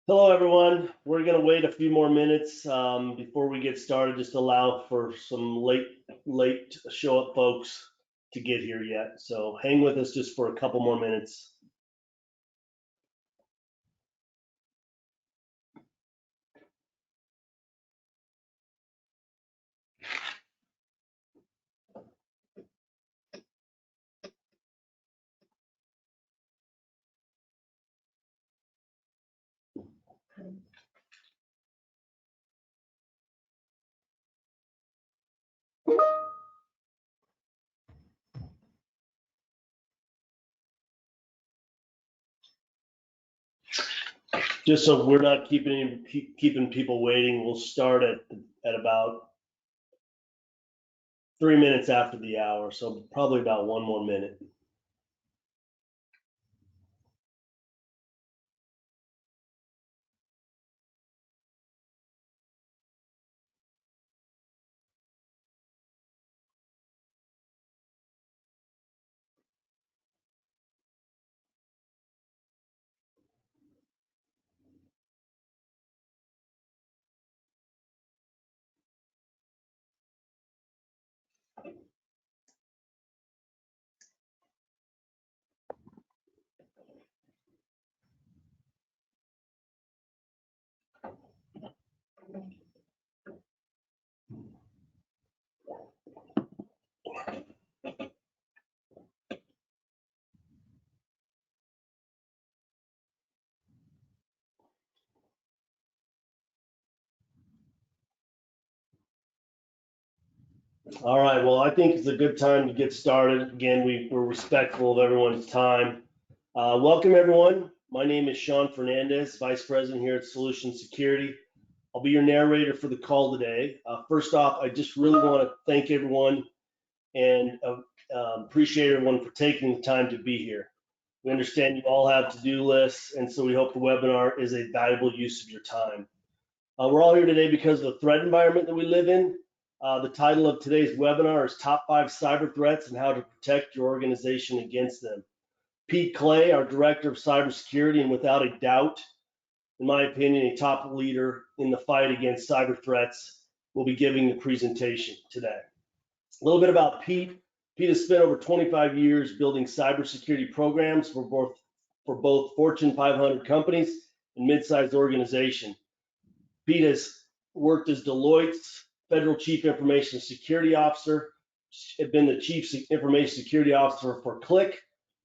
Hello, everyone. We're going to wait a few more minutes before we get started, just allow for some late show up folks to get here yet. So hang with us just for a couple more minutes. Just so we're not keeping people waiting, we'll start at about 3 minutes after the hour. So probably about one more minute. All right, well, I think it's a good time to get started. Again, we're respectful of everyone's time. Welcome, everyone. My name is Sean Fernandez, Vice President here at Solution Security. I'll be your narrator for the call today. First off, I just really want to thank everyone and appreciate everyone for taking the time to be here. We understand you all have to-do lists, and so we hope the webinar is a valuable use of your time. We're all here today because of the threat environment that we live in. The title of today's webinar is Top 5 Cyber Threats and How to Protect Your Organization Against Them. Pete Clay, our Director of Cybersecurity, and without a doubt, in my opinion, a top leader in the fight against cyber threats, will be giving the presentation today. A little bit about Pete. Pete has spent over 25 years building cybersecurity programs for both Fortune 500 companies and mid-sized organizations. Pete has worked as Deloitte's Federal Chief Information Security Officer, had been the Chief Information Security Officer for Click,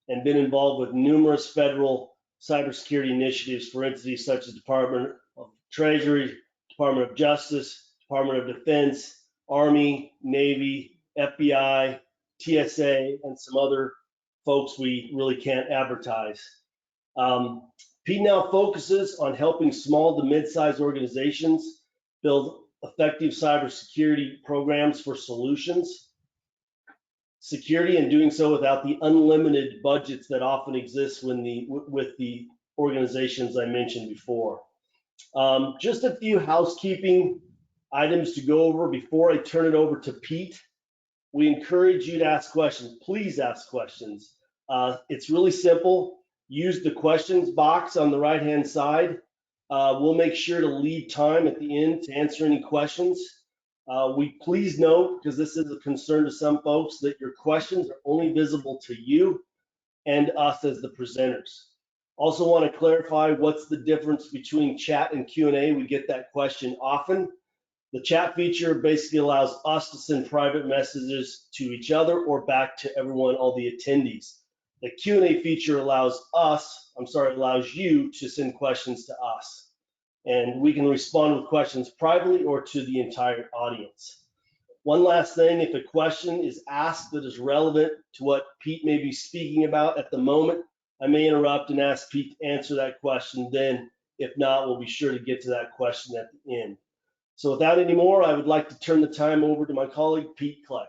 and been involved with numerous federal cybersecurity initiatives for entities such as Department of Treasury, Department of Justice, Department of Defense, Army, Navy, FBI, TSA, and some other folks we really can't advertise. Pete now focuses on helping small to mid-sized organizations build effective cybersecurity programs for solutions security, and doing so without the unlimited budgets that often exist with the organizations I mentioned before. Just a few housekeeping items to go over before I turn it over to Pete. We encourage you to ask questions. Please ask questions. It's really simple. Use the questions box on the right-hand side. We'll make sure to leave time at the end to answer any questions. We please note, because this is a concern to some folks, that your questions are only visible to you and us as the presenters. Also want to clarify what's the difference between chat and Q&A. We get that question often. The chat feature basically allows us to send private messages to each other or back to everyone, all the attendees. The Q&A feature allows you to send questions to us, and we can respond with questions privately or to the entire audience. One last thing, if a question is asked that is relevant to what Pete may be speaking about at the moment, I may interrupt and ask Pete to answer that question then. If not, we'll be sure to get to that question at the end. So without any more, I would like to turn the time over to my colleague, Pete Clay.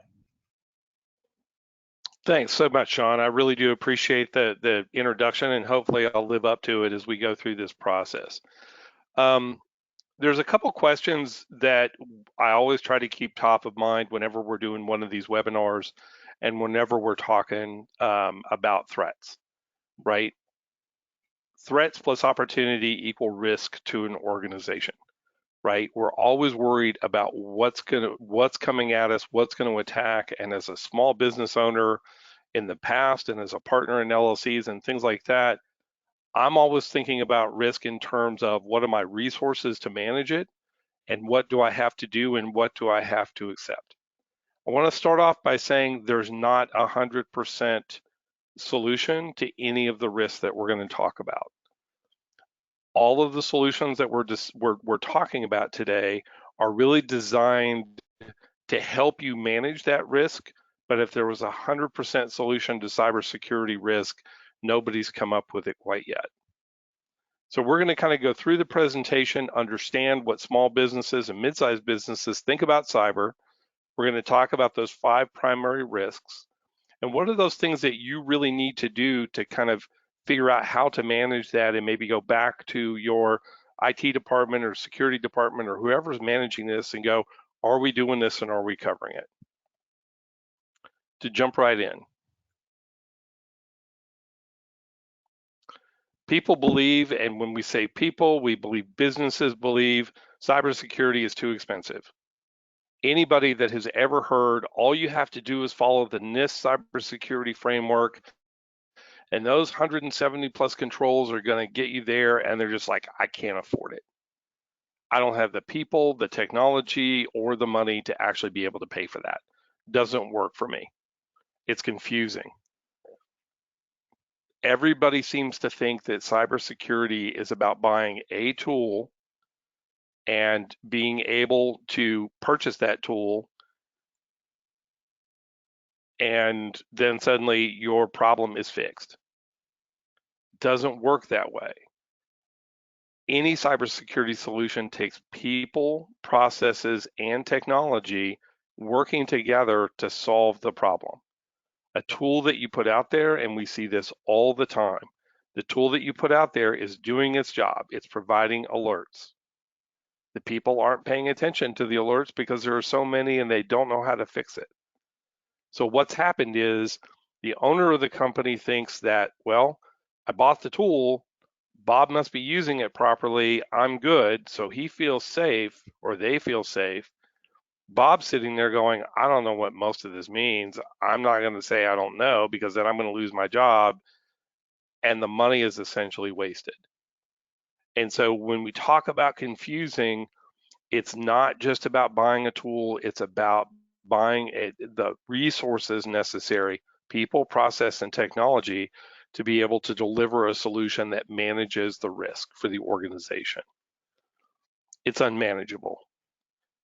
Thanks so much, Sean. I really do appreciate the introduction, and hopefully I'll live up to it as we go through this process. There's a couple questions that I always try to keep top of mind whenever we're doing one of these webinars and whenever we're talking about threats, right? threats plus opportunity equal risk to an organization, right? We're always worried about what's coming at us, what's going to attack. And as a small business owner in the past and as a partner in LLCs and things like that, I'm always thinking about risk in terms of what are my resources to manage it and what do I have to do and what do I have to accept. I want to start off by saying there's not 100% solution to any of the risks that we're going to talk about. All of the solutions that we're talking about today are really designed to help you manage that risk. But if there was a 100% solution to cybersecurity risk, nobody's come up with it quite yet. So we're going to kind of go through the presentation, understand what small businesses and mid-sized businesses think about cyber. We're going to talk about those 5 primary risks. And what are those things that you really need to do to kind of figure out how to manage that and maybe go back to your IT department or security department or whoever's managing this and go, are we doing this and are we covering it? To jump right in. People believe, and when we say people, we believe businesses believe cybersecurity is too expensive. Anybody that has ever heard all you have to do is follow the NIST cybersecurity framework and those 170 plus controls are going to get you there, and they're just like, I can't afford it. I don't have the people, the technology, or the money to actually be able to pay for that. Doesn't work for me. It's confusing. Everybody seems to think that cybersecurity is about buying a tool and being able to purchase that tool, and then suddenly your problem is fixed. Doesn't work that way. Any cybersecurity solution takes people, processes, and technology working together to solve the problem. A tool that you put out there, and we see this all the time, the tool that you put out there is doing its job. It's providing alerts. The people aren't paying attention to the alerts because there are so many and they don't know how to fix it. So what's happened is the owner of the company thinks that, well, I bought the tool, Bob must be using it properly, I'm good, so he feels safe or they feel safe. Bob's sitting there going, I don't know what most of this means. I'm not going to say I don't know because then I'm going to lose my job, and the money is essentially wasted. And so when we talk about confusing, it's not just about buying a tool, it's about buying the resources necessary, people, process, and technology to be able to deliver a solution that manages the risk for the organization. It's unmanageable.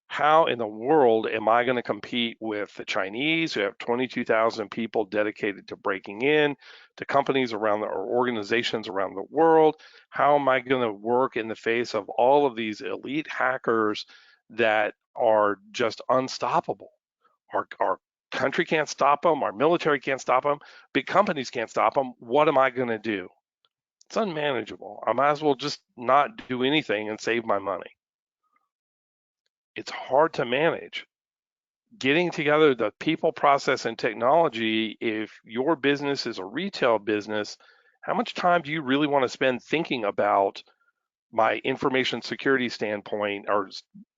How in the world am I going to compete with the Chinese who have 22,000 people dedicated to breaking in, to companies around or organizations around the world? How am I going to work in the face of all of these elite hackers that are just unstoppable? Our country can't stop them, our military can't stop them, big companies can't stop them. What am I going to do? It's unmanageable. I might as well just not do anything and save my money. It's hard to manage. Getting together the people, process, and technology, if your business is a retail business, how much time do you really want to spend thinking about my information security standpoint or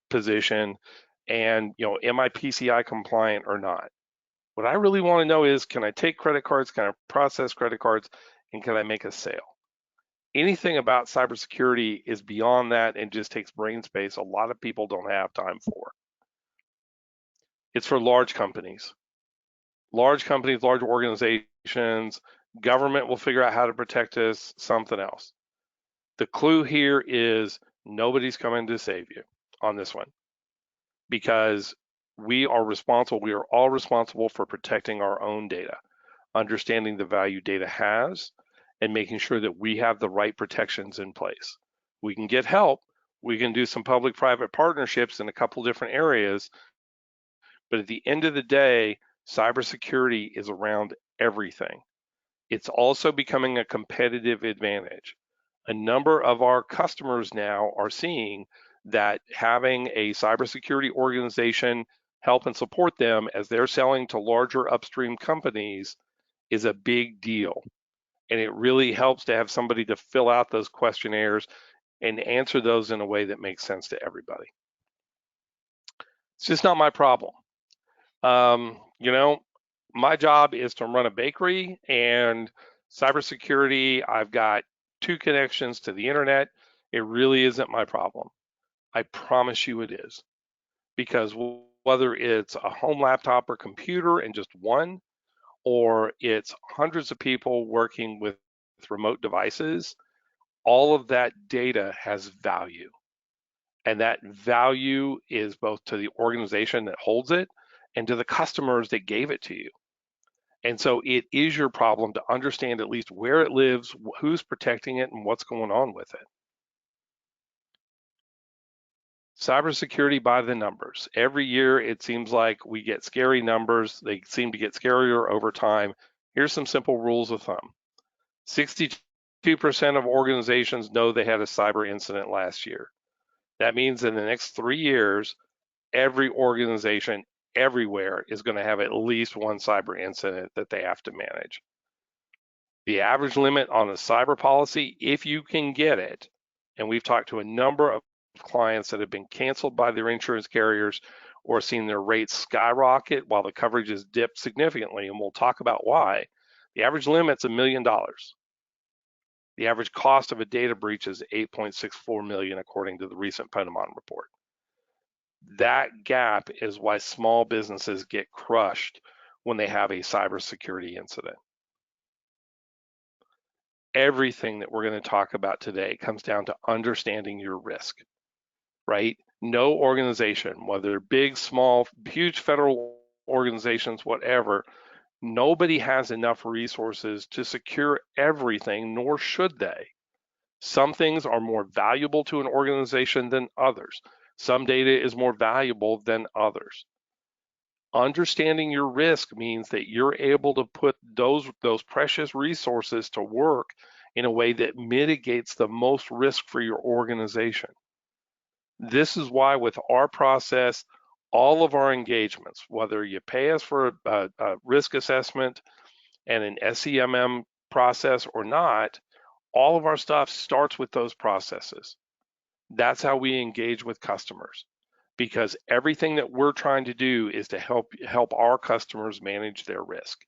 position and, am I PCI compliant or not? What I really want to know is, can I take credit cards, can I process credit cards, and can I make a sale? Anything about cybersecurity is beyond that and just takes brain space a lot of people don't have time for. It's for large companies. Large companies, large organizations, government will figure out how to protect us, something else. The clue here is nobody's coming to save you on this one because we are all responsible for protecting our own data, understanding the value data has, and making sure that we have the right protections in place. We can get help. We can do some public-private partnerships in a couple different areas, but at the end of the day, cybersecurity is around everything. It's also becoming a competitive advantage. A number of our customers now are seeing that having a cybersecurity organization help and support them as they're selling to larger upstream companies is a big deal. And it really helps to have somebody to fill out those questionnaires and answer those in a way that makes sense to everybody. It's just not my problem. You know, my job is to run a bakery, and cybersecurity, I've got 2 connections to the internet. It really isn't my problem. I promise you it is. Because whether it's a home laptop or computer and just one, or it's hundreds of people working with remote devices, all of that data has value. And that value is both to the organization that holds it and to the customers that gave it to you. And so it is your problem to understand at least where it lives, who's protecting it, and what's going on with it. Cybersecurity by the numbers. Every year, it seems like we get scary numbers. They seem to get scarier over time. Here's some simple rules of thumb. 62% of organizations know they had a cyber incident last year. That means in the next 3 years, every organization everywhere is going to have at least one cyber incident that they have to manage. The average limit on a cyber policy, if you can get it, and we've talked to a number of clients that have been canceled by their insurance carriers or seen their rates skyrocket while the coverage has dipped significantly, and we'll talk about why. The average limit's $1 million. The average cost of a data breach is $8.64 million, according to the recent Ponemon report. That gap is why small businesses get crushed when they have a cybersecurity incident. Everything that we're going to talk about today comes down to understanding your risk, right? No organization, whether big, small, huge federal organizations, whatever, nobody has enough resources to secure everything, nor should they. Some things are more valuable to an organization than others. Some data is more valuable than others. Understanding your risk means that you're able to put those precious resources to work in a way that mitigates the most risk for your organization. This is why with our process, all of our engagements, whether you pay us for a risk assessment and an SEMM process or not, all of our stuff starts with those processes. That's how we engage with customers, because everything that we're trying to do is to help our customers manage their risk.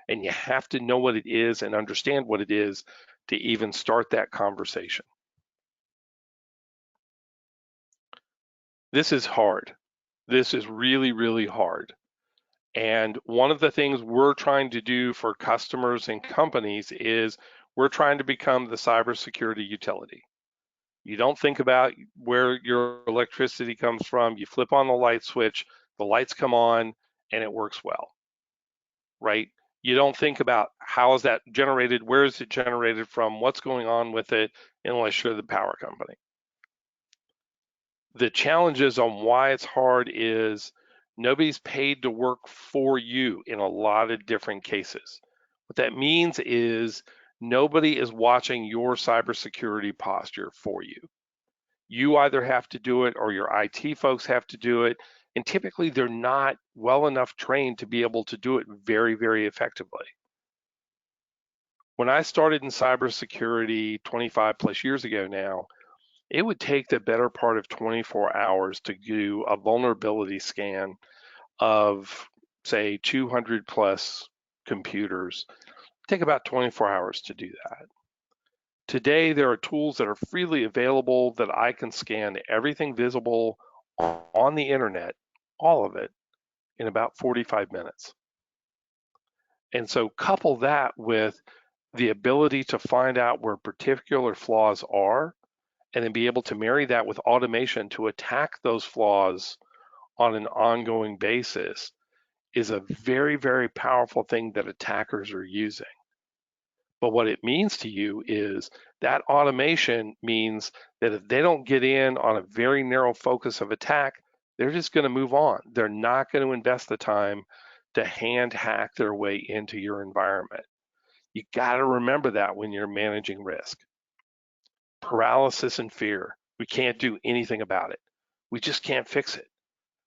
And you have to know what it is and understand what it is to even start that conversation. This is hard. This is really, really hard. And one of the things we're trying to do for customers and companies is we're trying to become the cybersecurity utility. You don't think about where your electricity comes from. You flip on the light switch, the lights come on, and it works well, right? You don't think about how is that generated, where is it generated from, what's going on with it, unless you're the power company. The challenges on why it's hard is nobody's paid to work for you in a lot of different cases. What that means is nobody is watching your cybersecurity posture for you. You either have to do it or your IT folks have to do it. And typically they're not well enough trained to be able to do it very, very effectively. When I started in cybersecurity 25 plus years ago now, it would take the better part of 24 hours to do a vulnerability scan of, say, 200 plus computers. It'd take about 24 hours to do that. Today, there are tools that are freely available that I can scan everything visible on the internet, all of it, in about 45 minutes. And so couple that with the ability to find out where particular flaws are, and then be able to marry that with automation to attack those flaws on an ongoing basis is a very, very powerful thing that attackers are using. But what it means to you is that automation means that if they don't get in on a very narrow focus of attack, they're just going to move on. They're not going to invest the time to hand hack their way into your environment. You got to remember that when you're managing risk. Paralysis and fear. We can't do anything about it. We just can't fix it.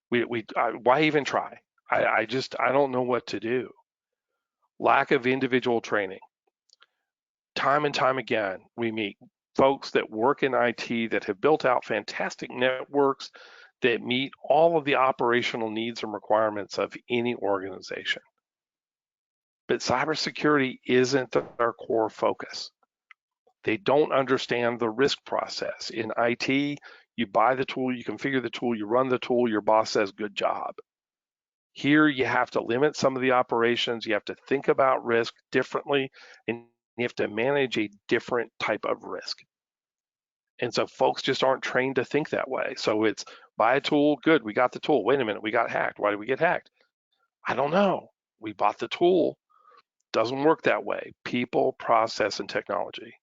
Why even try? I don't know what to do. Lack of individual training. time and time again, we meet folks that work in IT that have built out fantastic networks that meet all of the operational needs and requirements of any organization. But cybersecurity isn't their core focus. They don't understand the risk process. In IT, you buy the tool, you configure the tool, you run the tool, your boss says, good job. Here, you have to limit some of the operations, you have to think about risk differently, and you have to manage a different type of risk. And so folks just aren't trained to think that way. So it's buy a tool, good, we got the tool. Wait a minute, we got hacked. Why did we get hacked? I don't know. We bought the tool. Doesn't work that way. People, process, and technology.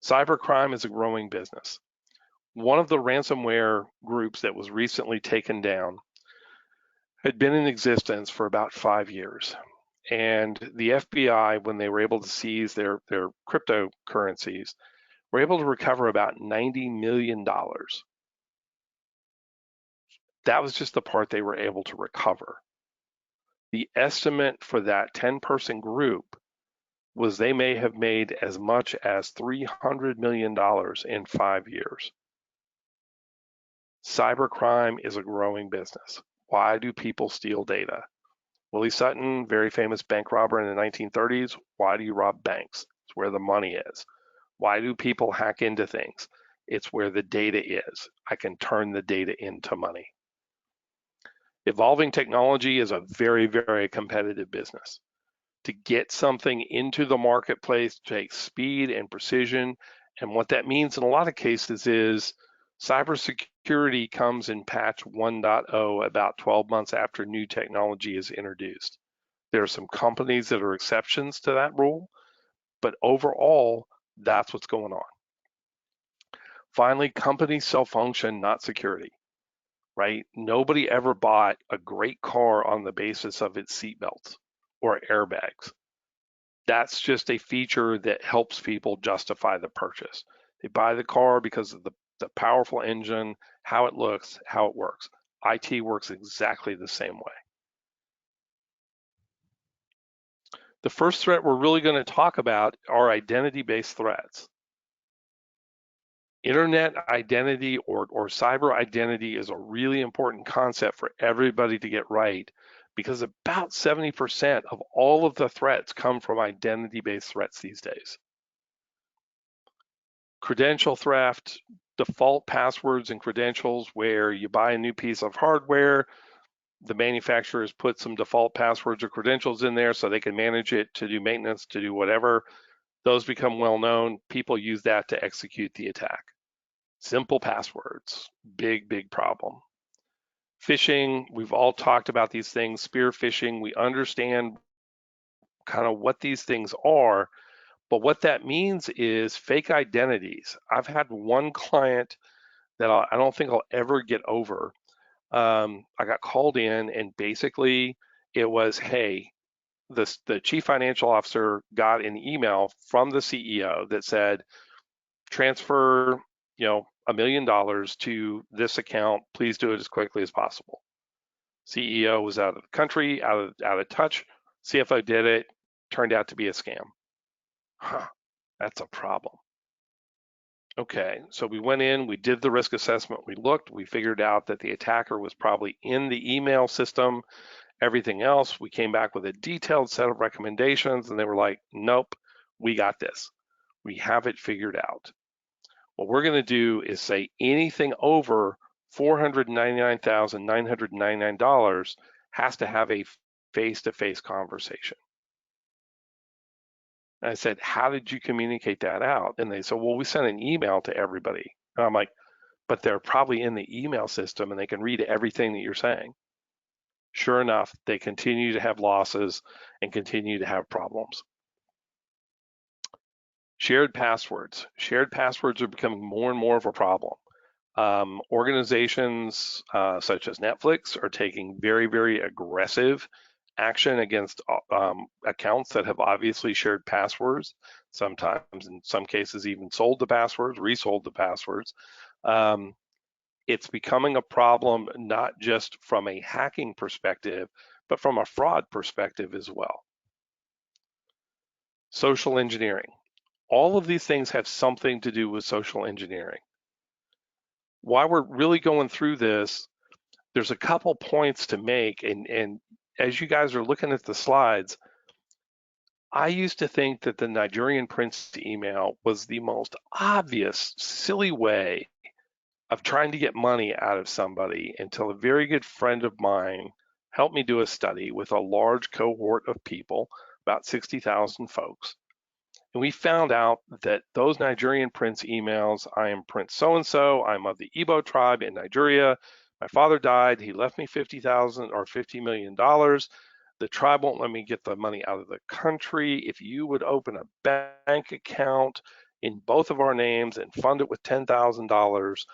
Cybercrime is a growing business. One of the ransomware groups that was recently taken down had been in existence for about 5 years. And the FBI, when they were able to seize their cryptocurrencies, were able to recover about $90 million. That was just the part they were able to recover. The estimate for that 10-person group was they may have made as much as $300 million in 5 years. Cybercrime is a growing business. Why do people steal data? Willie Sutton, very famous bank robber in the 1930s. Why do you rob banks? It's where the money is. Why do people hack into things? It's where the data is. I can turn the data into money. Evolving technology is a very, very competitive business. To get something into the marketplace takes speed and precision. And what that means in a lot of cases is cybersecurity comes in patch 1.0 about 12 months after new technology is introduced. There are some companies that are exceptions to that rule, but overall, that's what's going on. Finally, companies sell function, not security, right? Nobody ever bought a great car on the basis of its seatbelts or airbags. That's just a feature that helps people justify the purchase. They buy the car because of the powerful engine, how it looks, how it works. IT works exactly the same way. The first threat we're really going to talk about are identity-based threats. Internet identity or cyber identity is a really important concept for everybody to get right, because about 70% of all of the threats come from identity-based threats these days. Credential theft, default passwords and credentials, where you buy a new piece of hardware, the manufacturers put some default passwords or credentials in there so they can manage it, to do maintenance, to do whatever. Those become well known. People use that to execute the attack. Simple passwords, big problem. Phishing, we've all talked about these things. Spear phishing, we understand kind of what these things are, but what that means is fake identities. I've had one client that I don't think I'll ever get over. I got called in, and basically it was, hey, the chief financial officer got an email from the CEO that said, transfer, $1 million to this account. Please do it as quickly as possible. CEO was out of the country, out of touch. CFO did it. Turned out to be a scam. That's a problem. Okay, so we went in, we did the risk assessment, we looked, we figured out that the attacker was probably in the email system. Everything else, we came back with a detailed set of recommendations, and they were like, nope, we got this. We have it figured out. What we're going to do is say anything over $499,999 has to have a face-to-face conversation. And I said, how did you communicate that out? And they said, well, we sent an email to everybody. And I'm like, but they're probably in the email system and they can read everything that you're saying. Sure enough, they continue to have losses and continue to have problems. Shared passwords. Shared passwords are becoming more and more of a problem. Organizations such as Netflix are taking very aggressive action against accounts that have obviously shared passwords, sometimes in some cases even sold the passwords, resold the passwords. It's becoming a problem not just from a hacking perspective, but from a fraud perspective as well. Social engineering. All of these things have something to do with social engineering. While we're really going through this, there's a couple points to make, and as you guys are looking at the slides, I used to think that the Nigerian prince email was the most obvious, silly way of trying to get money out of somebody until a very good friend of mine helped me do a study with a large cohort of people, about 60,000 folks. And we found out that those Nigerian prince emails, I am Prince so-and-so, I'm of the Igbo tribe in Nigeria, my father died, he left me 50,000 or $50 million. The tribe won't let me get the money out of the country. If you would open a bank account in both of our names and fund it with $10,000,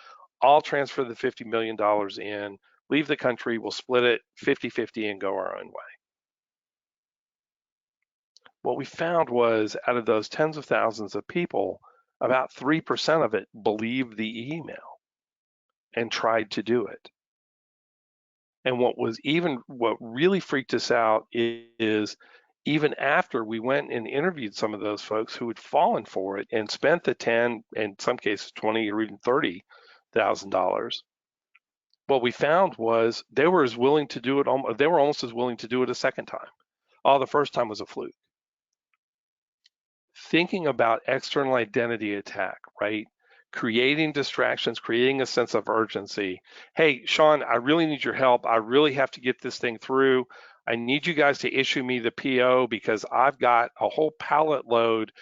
I'll transfer the $50 million in, leave the country, we'll split it 50-50 and go our own way. What we found was out of those tens of thousands of people, about 3% of it believed the email and tried to do it. And what really freaked us out is even after we went and interviewed some of those folks who had fallen for it and spent the 10, in some cases 20 or even $30,000, what we found was they were as willing to do it, they were almost as willing to do it a second time. Oh, the first time was a fluke. Thinking about external identity attack, right? Creating distractions, creating a sense of urgency. Hey, Sean, I really need your help. I really have to get this thing through. I need you guys to issue me the PO because I've got a whole pallet load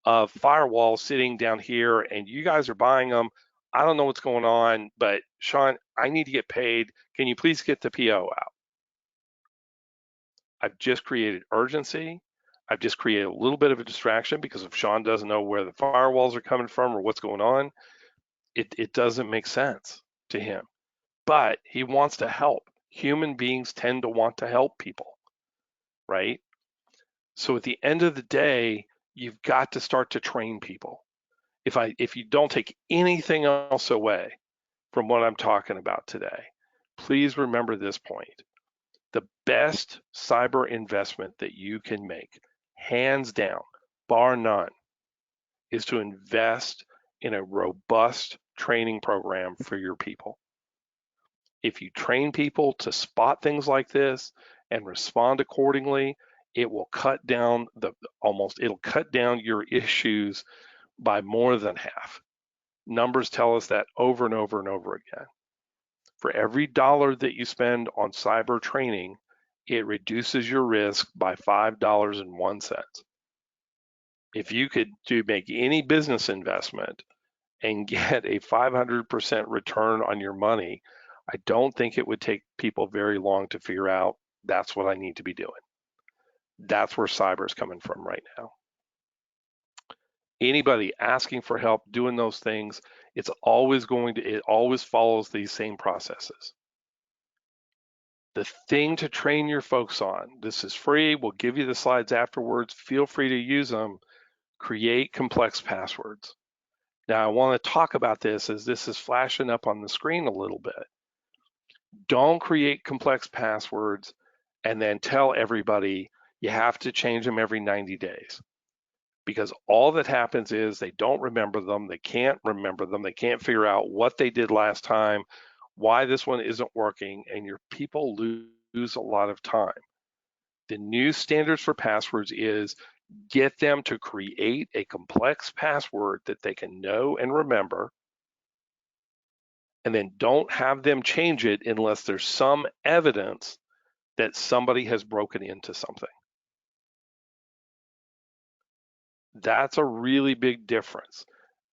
of firewalls sitting down here and you guys are buying them. I don't know what's going on, but Sean, I need to get paid. Can you please get the PO out? I've just created urgency. I've just created a little bit of a distraction because if Sean doesn't know where the firewalls are coming from or what's going on, it doesn't make sense to him. But he wants to help. Human beings tend to want to help people, right? So at the end of the day, you've got to start to train people. If you don't take anything else away from what I'm talking about today, please remember this point. The best cyber investment that you can make, hands down, bar none, is to invest in a robust training program for your people. If you train people to spot things like this and respond accordingly, it will cut down it'll cut down your issues by more than half. Numbers tell us that over and over and over again. For every dollar that you spend on cyber training, it reduces your risk by $5.01. If you could make any business investment and get a 500% return on your money, I don't think it would take people very long to figure out that's what I need to be doing. That's where cyber is coming from right now. Anybody asking for help doing those things, it always follows these same processes. The thing to train your folks on, this is free, we'll give you the slides afterwards, feel free to use them, create complex passwords. Now I want to talk about this as this is flashing up on the screen a little bit. Don't create complex passwords and then tell everybody you have to change them every 90 days. Because all that happens is they don't remember them, they can't remember them, they can't figure out what they did last time, why this one isn't working, and your people lose a lot of time. The new standards for passwords is get them to create a complex password that they can know and remember, and then don't have them change it unless there's some evidence that somebody has broken into something. That's a really big difference.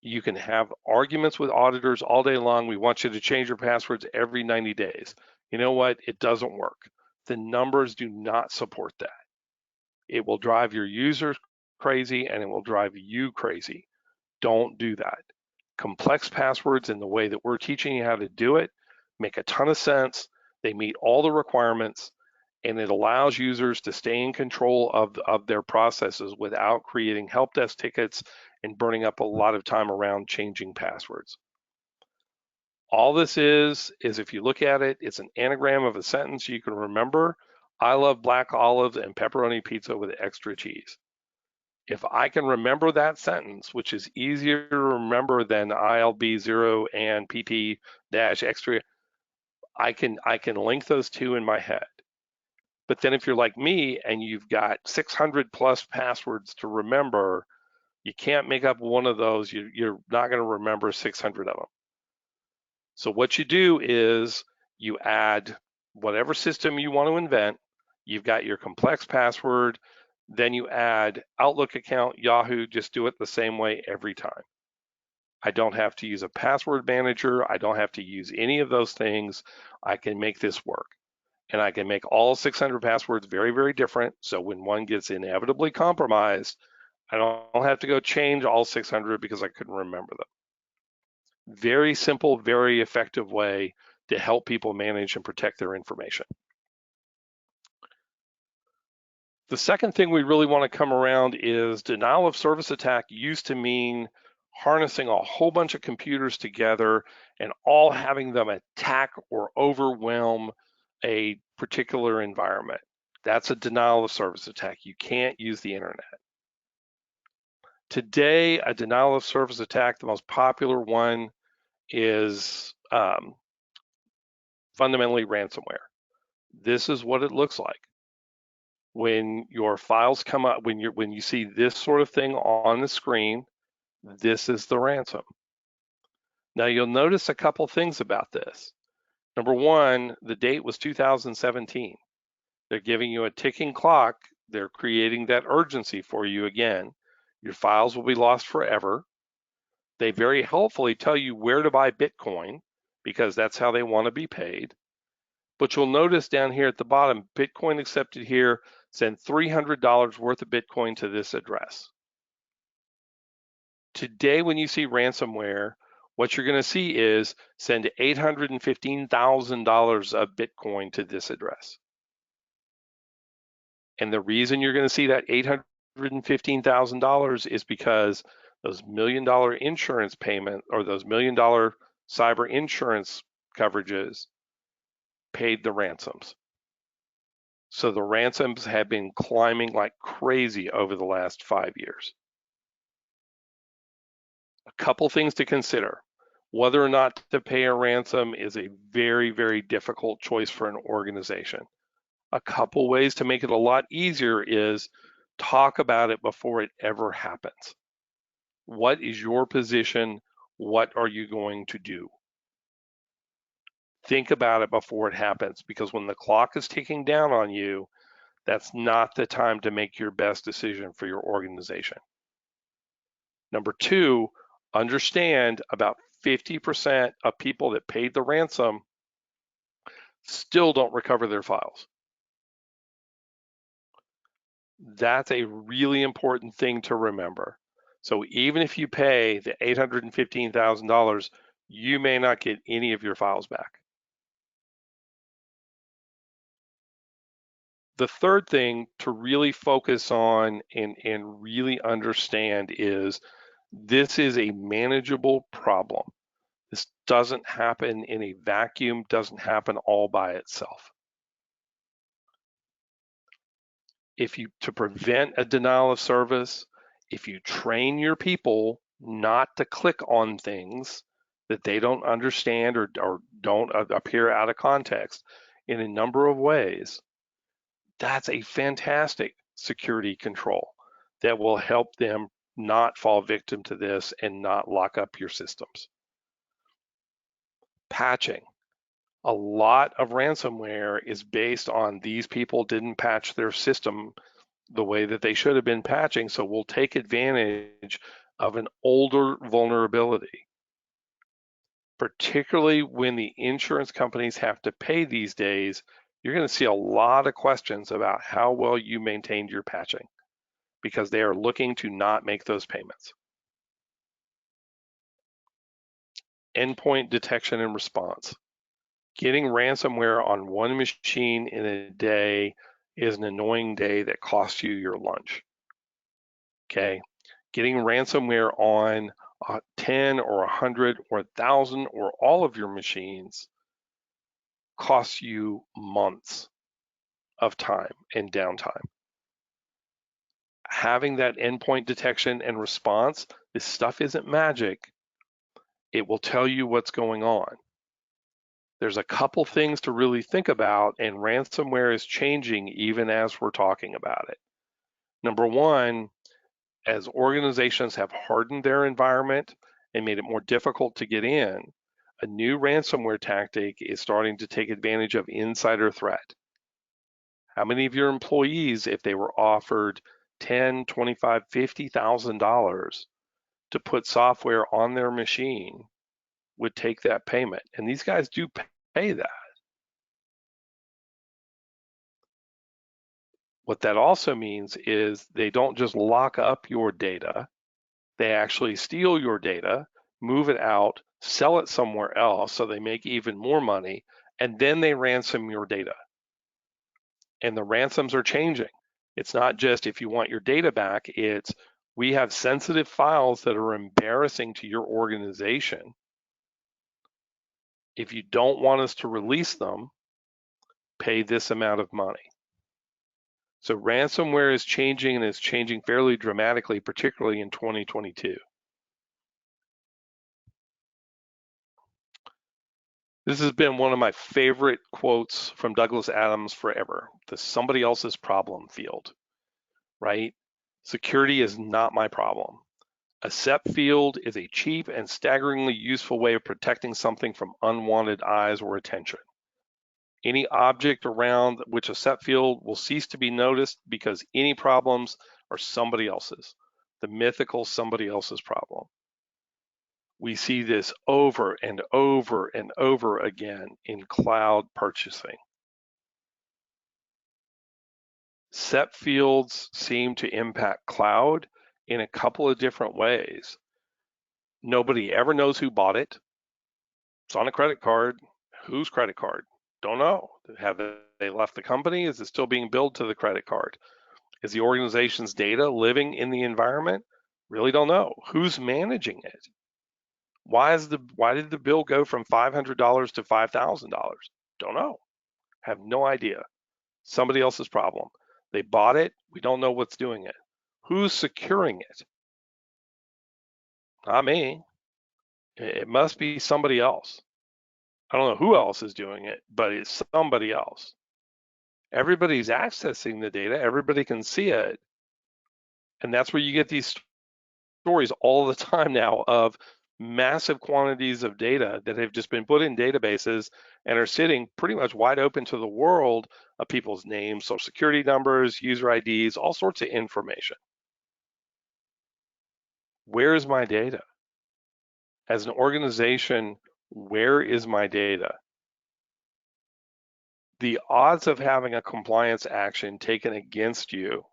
You can have arguments with auditors all day long. We want you to change your passwords every 90 days. You know what? It doesn't work. The numbers do not support that. It will drive your users crazy and it will drive you crazy. Don't do that. Complex passwords in the way that we're teaching you how to do it make a ton of sense. They meet all the requirements and it allows users to stay in control of their processes without creating help desk tickets and burning up a lot of time around changing passwords. All this is if you look at it, it's an anagram of a sentence you can remember. I love black olives and pepperoni pizza with extra cheese. If I can remember that sentence, which is easier to remember than ILB0 and PP-X3, I can link those two in my head. But then if you're like me and you've got 600 plus passwords to remember, you can't make up one of those. You're not going to remember 600 of them. So what you do is you add whatever system you want to invent. You've got your complex password, then you add Outlook account, Yahoo, just do it the same way every time. I don't have to use a password manager. I don't have to use any of those things. I can make this work. And I can make all 600 passwords very, very different. So when one gets inevitably compromised, I don't have to go change all 600 because I couldn't remember them. Very simple, very effective way to help people manage and protect their information. The second thing we really want to come around is denial of service attack used to mean harnessing a whole bunch of computers together and all having them attack or overwhelm a particular environment. That's a denial of service attack. You can't use the internet. Today, a denial of service attack, the most popular one is fundamentally ransomware. This is what it looks like. When your files come up, when you see this sort of thing on the screen, this is the ransom. Now you'll notice a couple things about this. Number one, the date was 2017. They're giving you a ticking clock. They're creating that urgency for you again. Your files will be lost forever. They very helpfully tell you where to buy Bitcoin because that's how they want to be paid. But you'll notice down here at the bottom, Bitcoin accepted here, send $300 worth of Bitcoin to this address. Today, when you see ransomware, what you're going to see is send $815,000 of Bitcoin to this address. And the reason you're going to see that $815,000 is because those $1 million insurance payment or those $1 million cyber insurance coverages paid the ransoms. So the ransoms have been climbing like crazy over the last 5 years. A couple things to consider. Whether or not to pay a ransom is a very, very difficult choice for an organization. A couple ways to make it a lot easier is talk about it before it ever happens. What is your position? What are you going to do? Think about it before it happens, because when the clock is ticking down on you, that's not the time to make your best decision for your organization. Number two, understand about 50% of people that paid the ransom still don't recover their files. That's a really important thing to remember. So even if you pay the $815,000, you may not get any of your files back. The third thing to really focus on and really understand is this is a manageable problem. This doesn't happen in a vacuum, doesn't happen all by itself. To prevent a denial of service, if you train your people not to click on things that they don't understand or don't appear out of context in a number of ways, that's a fantastic security control that will help them not fall victim to this and not lock up your systems. Patching. A lot of ransomware is based on these people didn't patch their system the way that they should have been patching, so we'll take advantage of an older vulnerability. Particularly when the insurance companies have to pay these days, you're going to see a lot of questions about how well you maintained your patching because they are looking to not make those payments. Endpoint detection and response. Getting ransomware on one machine in a day is an annoying day that costs you your lunch. Okay, getting ransomware on 10 or 100 or 1,000 or all of your machines costs you months of time and downtime. Having that endpoint detection and response, this stuff isn't magic. It will tell you what's going on. There's a couple things to really think about, and ransomware is changing even as we're talking about it. Number one, as organizations have hardened their environment and made it more difficult to get in, a new ransomware tactic is starting to take advantage of insider threat. How many of your employees, if they were offered $10, $25, $50,000 to put software on their machine, would take that payment? And these guys do pay that. What that also means is they don't just lock up your data, they actually steal your data, move it out, sell it somewhere else so they make even more money, and then they ransom your data. And the ransoms are changing. It's not just if you want your data back, it's we have sensitive files that are embarrassing to your organization. If you don't want us to release them, pay this amount of money. So ransomware is changing, and it's changing fairly dramatically, particularly in 2022. This has been one of my favorite quotes from Douglas Adams forever, the somebody else's problem field, right? Security is not my problem. A SEP field is a cheap and staggeringly useful way of protecting something from unwanted eyes or attention. Any object around which a SEP field will cease to be noticed because any problems are somebody else's, the mythical somebody else's problem. We see this over and over and over again in cloud purchasing. SEP fields seem to impact cloud in a couple of different ways. Nobody ever knows who bought it. It's on a credit card. Whose credit card? Don't know. Have they left the company? Is it still being billed to the credit card? Is the organization's data living in the environment? Really don't know. Who's managing it? Why did the bill go from $500 to $5,000? Don't know. Have no idea. Somebody else's problem. They bought it. We don't know what's doing it. Who's securing it? Not me. It must be somebody else. I don't know who else is doing it, but it's somebody else. Everybody's accessing the data. Everybody can see it. And that's where you get these stories all the time now of massive quantities of data that have just been put in databases and are sitting pretty much wide open to the world of people's names, social security numbers, user IDs, all sorts of information. Where is my data? As an organization, where is my data? The odds of having a compliance action taken against you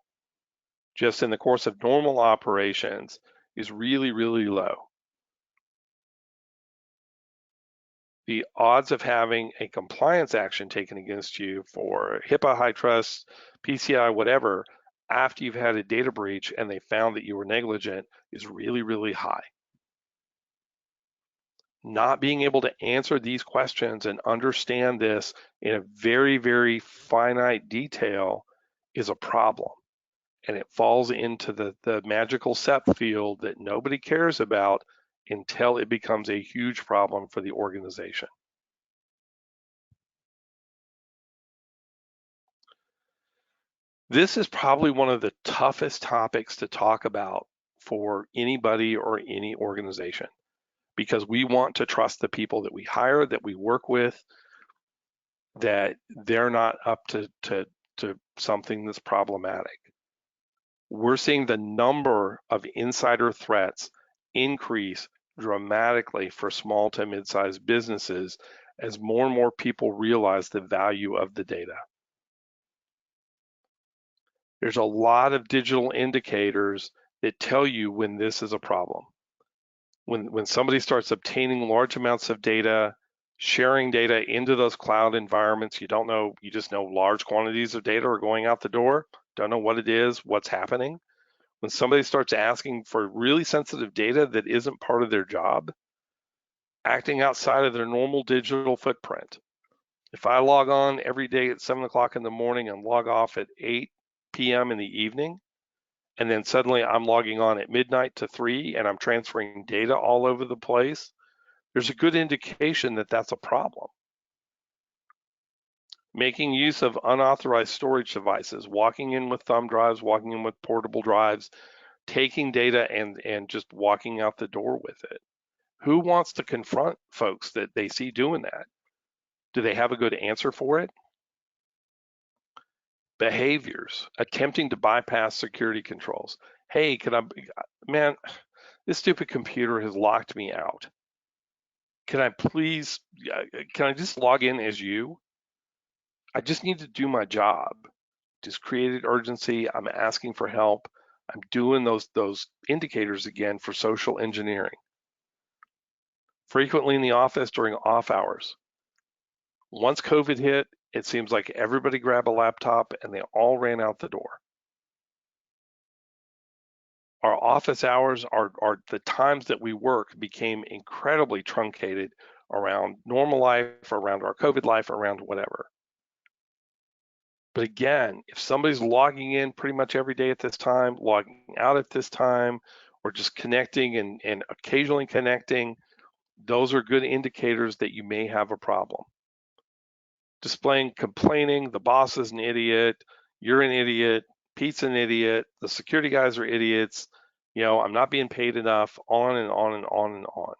just in the course of normal operations is really, really low. The odds of having a compliance action taken against you for HIPAA, high trust, PCI, whatever, after you've had a data breach and they found that you were negligent is really, really high. Not being able to answer these questions and understand this in a very, very finite detail is a problem. And it falls into the magical SEP field that nobody cares about until it becomes a huge problem for the organization. This is probably one of the toughest topics to talk about for anybody or any organization because we want to trust the people that we hire, that we work with, that they're not up to something that's problematic. We're seeing the number of insider threats increase dramatically for small to mid-sized businesses as more and more people realize the value of the data. There's a lot of digital indicators that tell you when this is a problem. When somebody starts obtaining large amounts of data, sharing data into those cloud environments, you don't know, you just know large quantities of data are going out the door, don't know what it is, what's happening. When somebody starts asking for really sensitive data that isn't part of their job, acting outside of their normal digital footprint. If I log on every day at 7 o'clock in the morning and log off at 8 p.m. in the evening, and then suddenly I'm logging on at midnight to 3 and I'm transferring data all over the place, there's a good indication that that's a problem. Making use of unauthorized storage devices, walking in with thumb drives, walking in with portable drives, taking data and just walking out the door with it. Who wants to confront folks that they see doing that? Do they have a good answer for it? Behaviors, attempting to bypass security controls. Hey, man, this stupid computer has locked me out. Can I just log in as you? I just need to do my job. Just created urgency. I'm asking for help. I'm doing those indicators again for social engineering. Frequently in the office during off hours. Once COVID hit, it seems like everybody grabbed a laptop and they all ran out the door. Our office hours are the times that we work became incredibly truncated around normal life, around our COVID life, around whatever. But again, if somebody's logging in pretty much every day at this time, logging out at this time, or just connecting and occasionally connecting, those are good indicators that you may have a problem. Displaying complaining, the boss is an idiot, you're an idiot, Pete's an idiot, the security guys are idiots, I'm not being paid enough, on and on and on and on.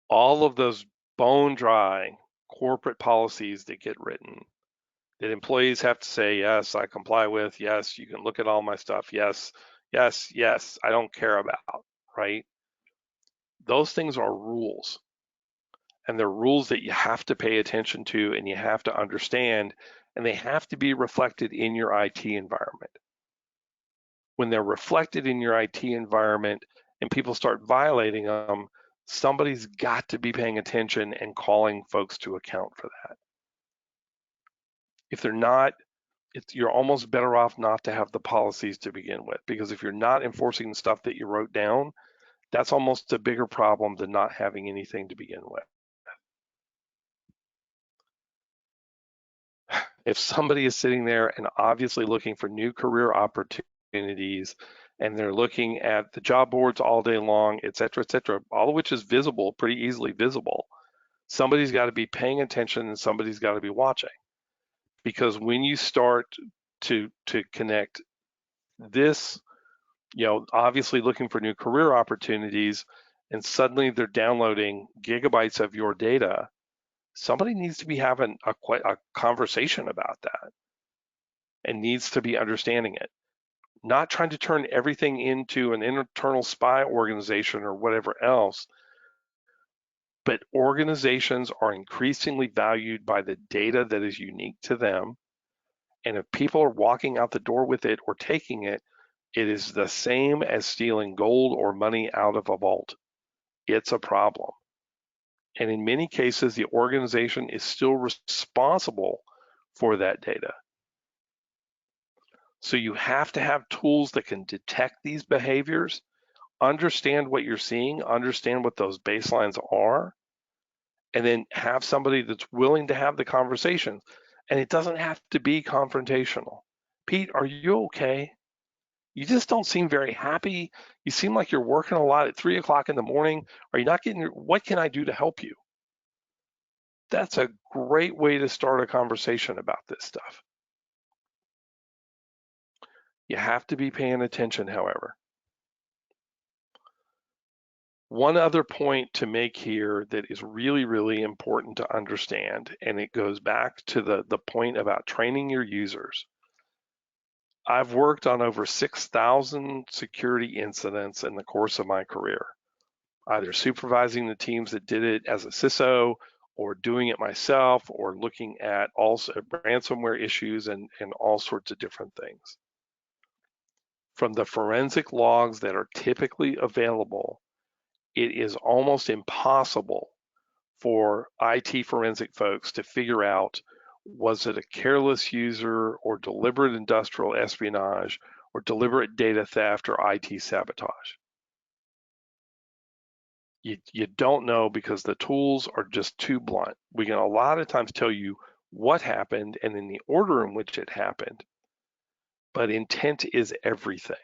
All of those bone dry corporate policies that get written that employees have to say, yes, I comply with, yes, you can look at all my stuff, yes, yes, yes, I don't care about, right? Those things are rules. And they're rules that you have to pay attention to and you have to understand, and they have to be reflected in your IT environment. When they're reflected in your IT environment and people start violating them, somebody's got to be paying attention and calling folks to account for that. If they're not, you're almost better off not to have the policies to begin with, because if you're not enforcing the stuff that you wrote down, that's almost a bigger problem than not having anything to begin with. If somebody is sitting there and obviously looking for new career opportunities and they're looking at the job boards all day long, et cetera, all of which is visible, pretty easily visible, somebody's got to be paying attention and somebody's got to be watching. Because when you start to connect this, obviously looking for new career opportunities, and suddenly they're downloading gigabytes of your data, somebody needs to be having a conversation about that and needs to be understanding it. Not trying to turn everything into an internal spy organization or whatever else, but organizations are increasingly valued by the data that is unique to them. And if people are walking out the door with it or taking it, it is the same as stealing gold or money out of a vault. It's a problem. And in many cases, the organization is still responsible for that data. So you have to have tools that can detect these behaviors, understand what you're seeing, understand what those baselines are, and then have somebody that's willing to have the conversation. And it doesn't have to be confrontational. Pete, are you okay? You just don't seem very happy. You seem like you're working a lot at 3 o'clock in the morning. Are you not getting what can I do to help you? That's a great way to start a conversation about this stuff. You have to be paying attention, however. One other point to make here that is really, really important to understand, and it goes back to the point about training your users. I've worked on over 6,000 security incidents in the course of my career, either supervising the teams that did it as a CISO or doing it myself or looking at also ransomware issues and all sorts of different things. From the forensic logs that are typically available, it is almost impossible for IT forensic folks to figure out, was it a careless user or deliberate industrial espionage or deliberate data theft or IT sabotage? You don't know because the tools are just too blunt. We can a lot of times tell you what happened and in the order in which it happened, but intent is everything.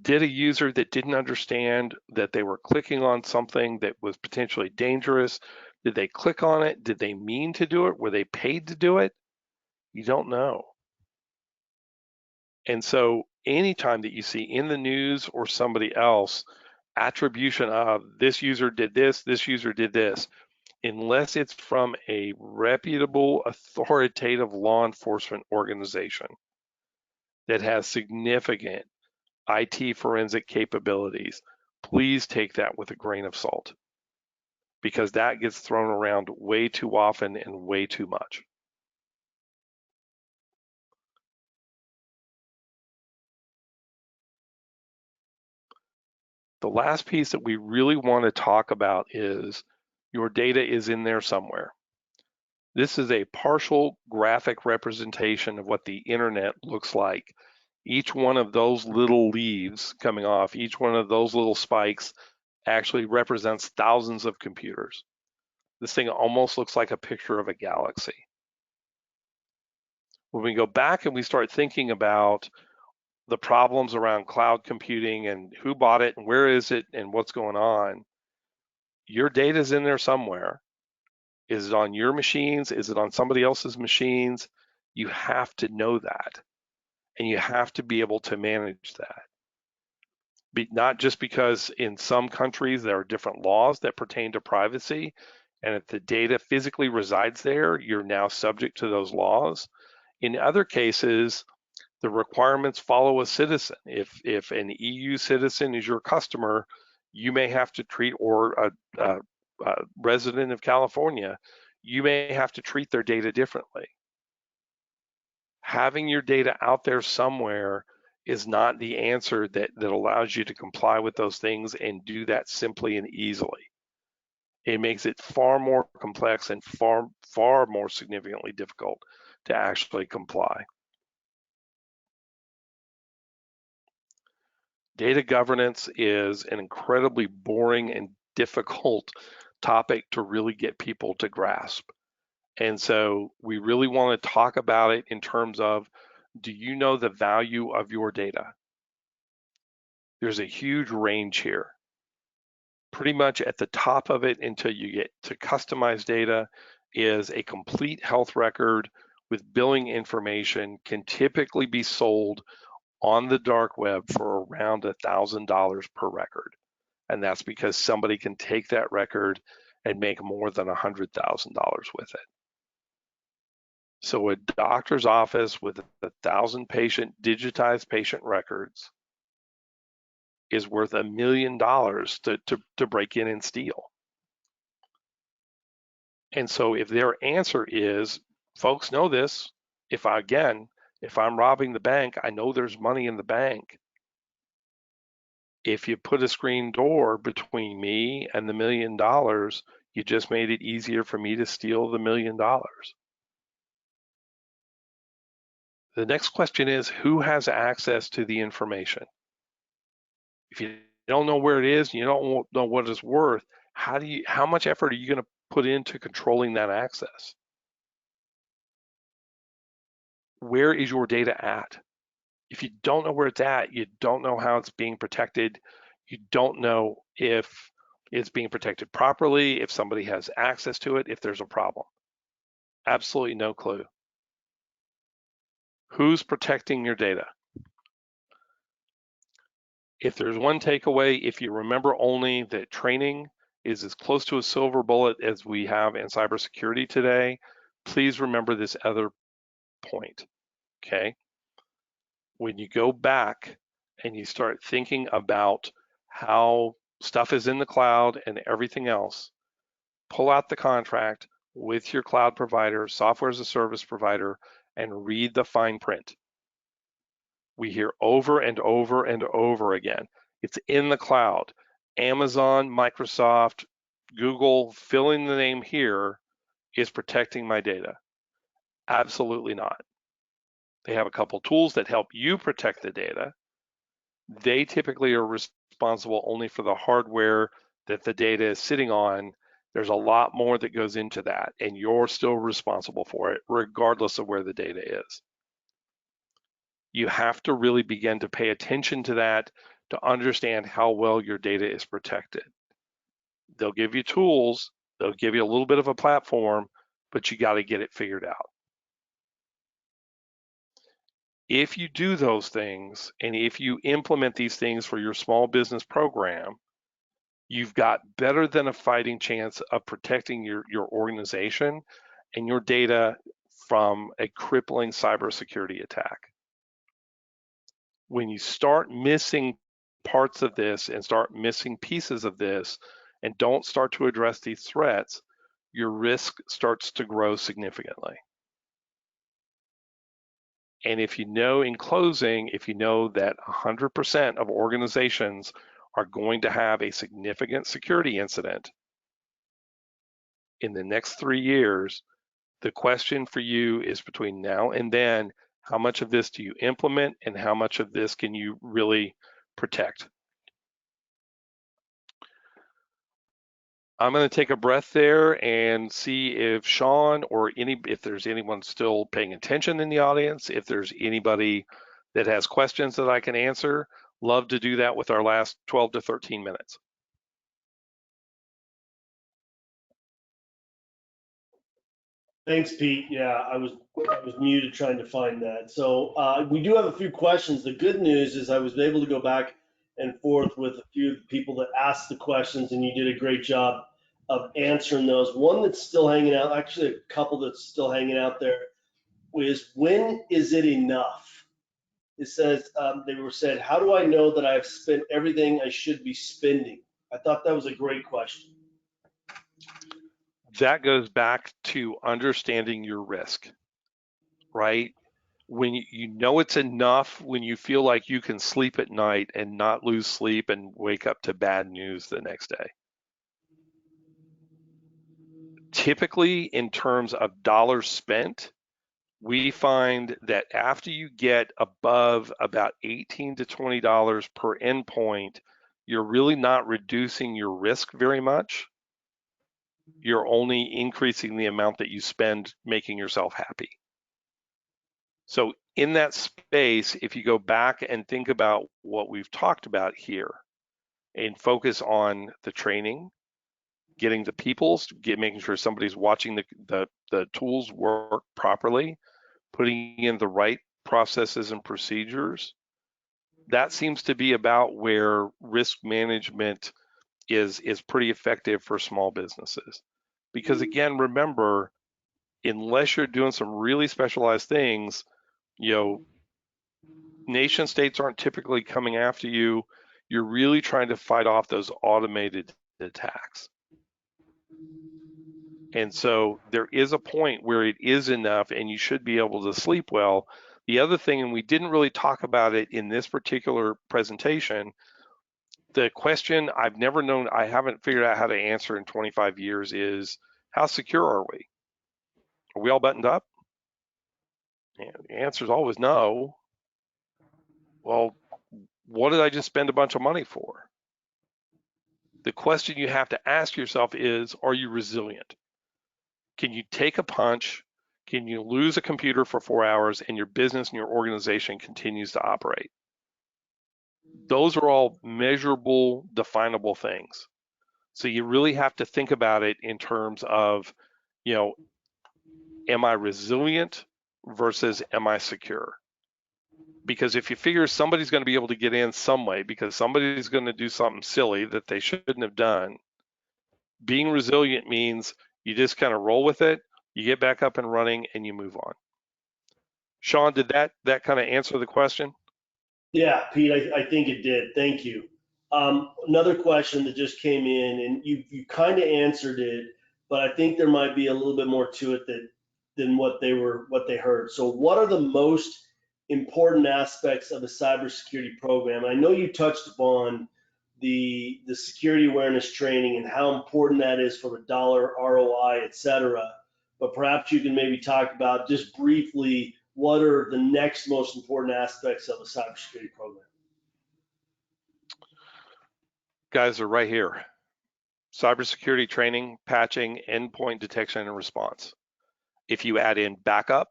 Did a user that didn't understand that they were clicking on something that was potentially dangerous, did they click on it? Did they mean to do it? Were they paid to do it? You don't know. And so anytime that you see in the news or somebody else attribution of this user did this user did this, unless it's from a reputable, authoritative law enforcement organization that has significant IT forensic capabilities, please take that with a grain of salt, because that gets thrown around way too often and way too much. The last piece that we really want to talk about is your data is in there somewhere. This is a partial graphic representation of what the internet looks like. Each one of those little leaves coming off, each one of those little spikes actually represents thousands of computers. This thing almost looks like a picture of a galaxy. When we go back and we start thinking about the problems around cloud computing and who bought it and where is it and what's going on, your data is in there somewhere. Is it on your machines? Is it on somebody else's machines? You have to know that, and you have to be able to manage that. Not just because in some countries there are different laws that pertain to privacy, and if the data physically resides there, you're now subject to those laws. In other cases, the requirements follow a citizen. If an EU citizen is your customer, you may have to treat, or a resident of California, you may have to treat their data differently. Having your data out there somewhere is not the answer that allows you to comply with those things and do that simply and easily. It makes it far more complex and far more significantly difficult to actually comply. Data governance is an incredibly boring and difficult topic to really get people to grasp. And so we really want to talk about it in terms of, do you know the value of your data? There's a huge range here. Pretty much at the top of it, until you get to customized data, is a complete health record with billing information, can typically be sold on the dark web for around $1,000 per record. And that's because somebody can take that record and make more than $100,000 with it. So a doctor's office with 1,000 digitized patient records is worth $1 million to break in and steal. And so if their answer is, folks know this, if I'm robbing the bank, I know there's money in the bank. If you put a screen door between me and the $1 million, you just made it easier for me to steal the $1 million. The next question is, who has access to the information? If you don't know where it is, you don't know what it's worth, how much effort are you going to put into controlling that access? Where is your data at? If you don't know where it's at, you don't know how it's being protected. You don't know if it's being protected properly, if somebody has access to it, if there's a problem. Absolutely no clue. Who's protecting your data? If there's one takeaway, if you remember only that training is as close to a silver bullet as we have in cybersecurity today, please remember this other point, okay? When you go back and you start thinking about how stuff is in the cloud and everything else, pull out the contract with your cloud provider, software as a service provider, and read the fine print. We hear over and over and over again, it's in the cloud. Amazon, Microsoft, Google, fill in the name here, is protecting my data. Absolutely not. They have a couple tools that help you protect the data. They typically are responsible only for the hardware that the data is sitting on. There's a lot more that goes into that, and you're still responsible for it, regardless of where the data is. You have to really begin to pay attention to that to understand how well your data is protected. They'll give you tools, they'll give you a little bit of a platform, but you got to get it figured out. If you do those things, and if you implement these things for your small business program, you've got better than a fighting chance of protecting your organization and your data from a crippling cybersecurity attack. When you start missing parts of this and start missing pieces of this and don't start to address these threats, your risk starts to grow significantly. And if you know, in closing, if you know that 100% of organizations are going to have a significant security incident in the next 3 years, the question for you is, between now and then, how much of this do you implement and how much of this can you really protect? I'm going to take a breath there and see if Sean or if there's anyone still paying attention in the audience, if there's anybody that has questions that I can answer. Love to do that with our last 12 to 13 minutes. Thanks, Pete. Yeah, I was muted trying to find that. So we do have a few questions. The good news is I was able to go back and forth with a few people that asked the questions, and you did a great job of answering those. One that's still hanging out, actually a couple that's still hanging out there, is when is it enough? It says, they were said, how do I know that I've spent everything I should be spending? I thought that was a great question. That goes back to understanding your risk, right? When you know it's enough, when you feel like you can sleep at night and not lose sleep and wake up to bad news the next day. Typically, in terms of dollars spent, we find that after you get above about $18 to $20 per endpoint, you're really not reducing your risk very much. You're only increasing the amount that you spend making yourself happy. So in that space, if you go back and think about what we've talked about here and focus on the training, getting the peoples, making sure somebody's watching the tools work properly, putting in the right processes and procedures, that seems to be about where risk management is pretty effective for small businesses. Because again, remember, unless you're doing some really specialized things, you know, nation states aren't typically coming after you. You're really trying to fight off those automated attacks. And so there is a point where it is enough and you should be able to sleep well. The other thing, and we didn't really talk about it in this particular presentation, the question I've never known, I haven't figured out how to answer in 25 years is, how secure are we? Are we all buttoned up? And the answer is always no. Well, what did I just spend a bunch of money for? The question you have to ask yourself is, are you resilient? Can you take a punch? Can you lose a computer for 4 hours and your business and your organization continues to operate? Those are all measurable, definable things. So you really have to think about it in terms of, you know, am I resilient versus am I secure? Because if you figure somebody's going to be able to get in some way because somebody's going to do something silly that they shouldn't have done, being resilient means you just kind of roll with it, you get back up and running, and you move on. Sean, did that kind of answer the question? Yeah, Pete, I think it did. Thank you. Another question that just came in, and you kind of answered it, but I think there might be a little bit more to it than what they heard. So, what are the most important aspects of a cybersecurity program? I know you touched upon the security awareness training and how important that is from a dollar ROI, et cetera. But perhaps you can maybe talk about just briefly what are the next most important aspects of a cybersecurity program? Guys are right here. Cybersecurity training, patching, endpoint detection and response. If you add in backup,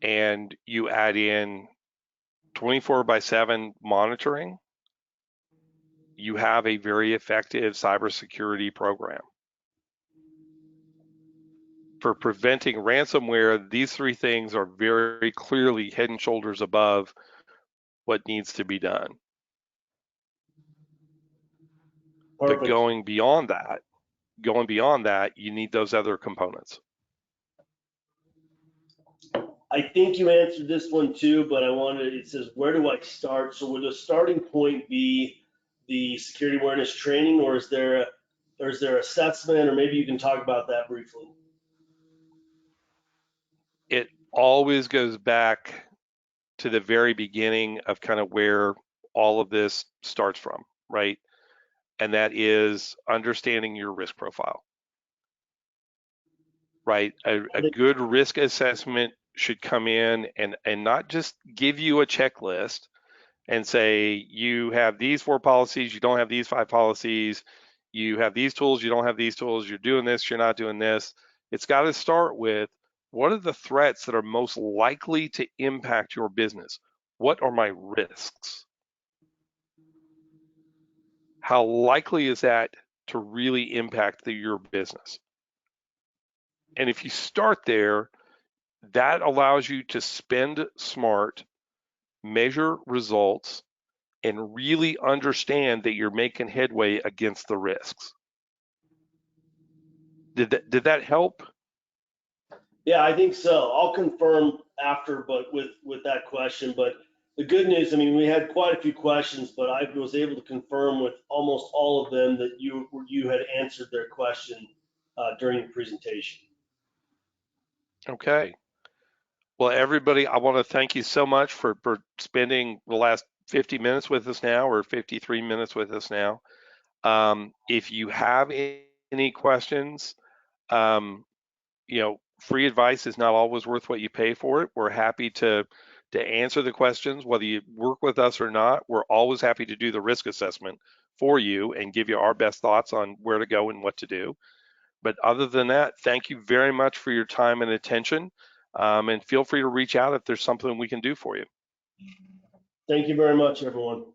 and you add in 24/7 monitoring, you have a very effective cybersecurity program. For preventing ransomware, these three things are very clearly head and shoulders above what needs to be done. But Perfect. going beyond that, you need those other components. I think you answered this one too, but it says, where do I start? So would the starting point be the security awareness training, or is there assessment, or maybe you can talk about that briefly? It always goes back to the very beginning of kind of where all of this starts from, right? And that is understanding your risk profile, right? A good risk assessment should come in and not just give you a checklist and say, you have these 4 policies, you don't have these 5 policies, you have these tools, you don't have these tools, you're doing this, you're not doing this. It's got to start with, what are the threats that are most likely to impact your business? What are my risks? How likely is that to really impact your business? And if you start there, that allows you to spend smart, measure results, and really understand that you're making headway against the risks. Did that help? Yeah, I think so. I'll confirm after, but with that question. But the good news, I mean, we had quite a few questions, but I was able to confirm with almost all of them that you had answered their question during the presentation. Okay. Well, everybody, I want to thank you so much for spending the last 50 minutes with us now, or 53 minutes with us now. If you have any questions, free advice is not always worth what you pay for it. We're happy to answer the questions, whether you work with us or not. We're always happy to do the risk assessment for you and give you our best thoughts on where to go and what to do. But other than that, thank you very much for your time and attention. And feel free to reach out if there's something we can do for you. Thank you very much, everyone.